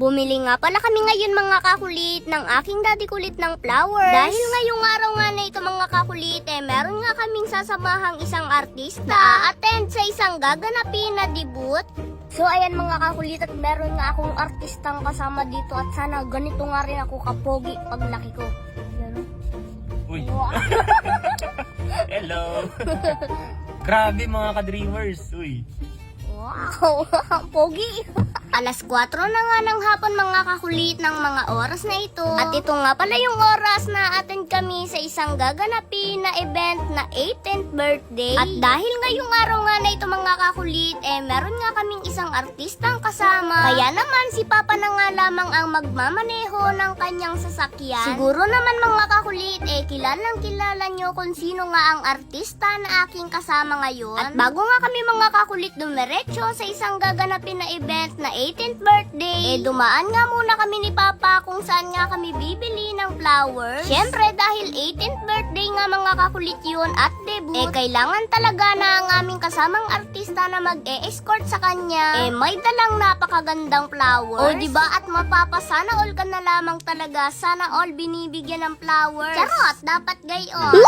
Bumili nga pala kami ngayon mga kakulit ng aking daddy kulit ng flowers. Dahil ngayong araw nga na ito mga kakulit, meron nga kaming sasamahang isang artista na attend sa isang gaganapin na debut. So ayan mga kakulit, at meron nga akong artistang kasama dito at sana ganito nga rin ako kapogi pag laki ko. Ayan. Uy! Hello! Grabe mga ka-dreamers! Uy! Wow! Pogi! Alas 4 na nga ng hapon mga kakulit ng mga oras na ito. At ito nga pala yung oras na attend kami sa isang gaganapin na event na 18th birthday. At dahil ngayong araw nga na ito mga kakulit, meron nga kaming isang artistang kasama. Kaya naman si Papa na nga lamang ang magmamaneho ng kanyang sasakyan. Siguro naman mga kakulit, kilalang kilala nyo kung sino nga ang artista na aking kasama ngayon. At bago nga kami mga kakulit dumiretso sa isang gaganapin na event na 18th birthday, dumaan nga muna kami ni Papa kung saan nga kami bibili ng flowers. Syempre dahil 18th birthday nga mga kakulit yun at debut, kailangan talaga na ang aming kasamang artista na mag-e-escort sa kanya, may dalang napakagandang flowers. O diba, at mapapasana all ka na lamang talaga, sana all binibigyan ng flowers. Charot, dapat gayon.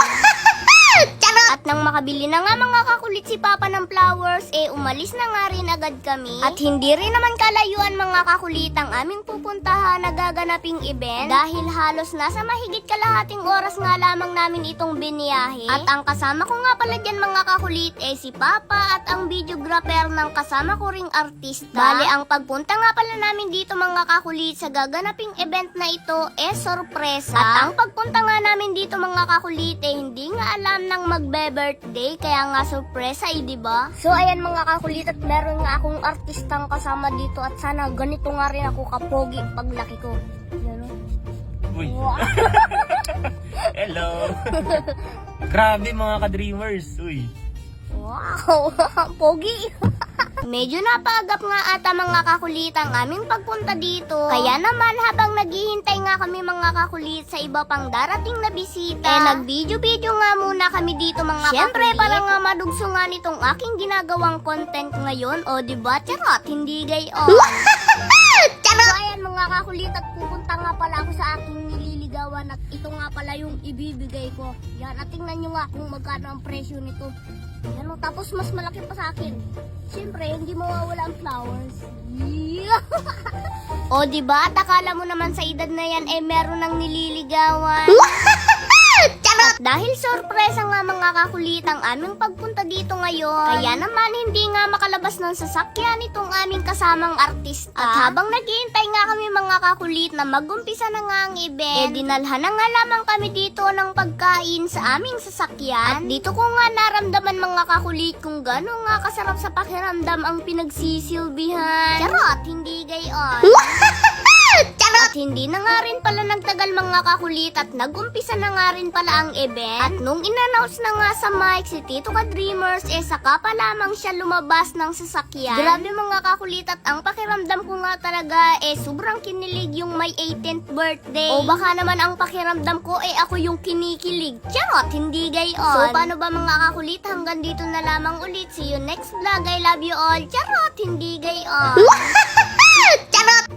At nang makabili na nga mga kakulit si Papa ng flowers, umalis na nga rin agad kami. At hindi rin naman kalayuan mga kakulit ang aming pupuntahan na gaganaping event, dahil halos nasa mahigit kalahating oras nga lamang namin itong biniyahe. At ang kasama ko nga pala dyan mga kakulit si Papa at ang videographer ng kasama ko ring artista. Bale, ang pagpunta nga pala namin dito mga kakulit sa gaganaping event na ito sorpresa. At ang pagpunta nga namin dito mga kakulit hindi nga alam ng magbe-birthday, kaya nga sorpresa diba? So ayan mga kakulit, at meron nga akong artistang kasama dito at sana ganito nga rin ako kapogi pag laki ko. Yan o. Uy! Wow. Hello! Grabe mga ka-dreamers! Uy! Wow! Pogi! Medyo napaagap nga ata mga kakulit ang aming pagpunta dito. Kaya naman habang naghihintay nga kami mga kakulit sa iba pang darating na bisita, nag-video-video nga muna kami dito mga kakulit. Siyempre para nga madugso nga nitong aking ginagawang content ngayon. O diba, charot, hindi gayon. Charot! So ayan mga kakulit, at pupunta nga pala ako sa aking nililigawan at ito nga pala yung ibibigay ko. Yan, at tingnan nyo nga kung magkano ang presyo nito. Yan o, tapos mas malaki pa sa akin. Siyempre, hindi mawawala ang flowers. Yeah. O diba, at akala mo naman sa edad na yan meron ng nililigawan. At dahil sorpresa nga mga kakulit ang aming pagpunta dito ngayon, kaya naman hindi nga makalabas ng sasakyan itong aming kasamang artista. At habang naghihintay nga kami mga kakulit na mag-umpisa na nga ang event, dinalhan na nga lamang kami dito ng pagkain sa aming sasakyan. At dito ko nga naramdaman mga kakulit kung gano'n nga kasarap sa pakiramdam ang pinagsisilbihan. Charot, hindi gayon. At hindi na nga rin pala nagtagal mga kakulit at nag-umpisa na nga rin pala ang event. At nung in-announce na nga sa mic si Tito Ka-Dreamers, saka pa lamang siya lumabas ng sasakyan. Grabe mga kakulit, at ang pakiramdam ko nga talaga sobrang kinilig yung may 18th birthday. O baka naman ang pakiramdam ko ako yung kinikilig. Charot, hindi gayon. So paano ba mga kakulit, hanggang dito na lamang ulit. See you next vlog. I love you all. Charot, hindi gayon. Charot!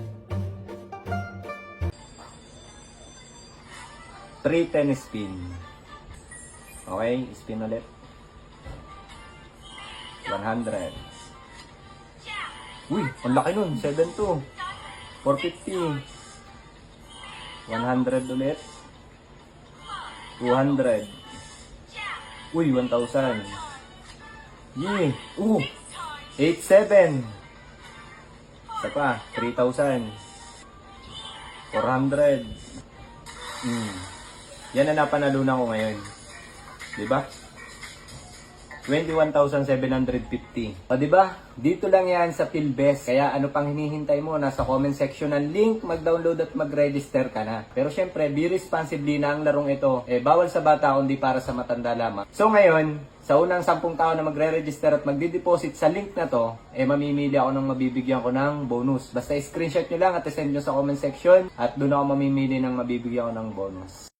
310 spin. Okay, spin ulit. 100. Uy, ang laki nun. 7-2. 450. 100 ulit. 200. Uy, 1,000. Yee. 8-7. Isa pa, 3,000. 400. Yan ang napanalunan ko ngayon. Diba? 21,750. O diba? Dito lang yan sa PhilBest. Kaya ano pang hinihintay mo? Nasa comment section ng link. Mag-download at mag-register ka na. Pero syempre, be responsibly na ang larong ito. Bawal sa bata kundi para sa matanda lamang. So ngayon, sa unang 10 tao na magre-register at magdi-deposit sa link na to, mamimili ako ng mabibigyan ko ng bonus. Basta screenshot nyo lang at send nyo sa comment section. At doon ako mamimili ng mabibigyan ko ng bonus.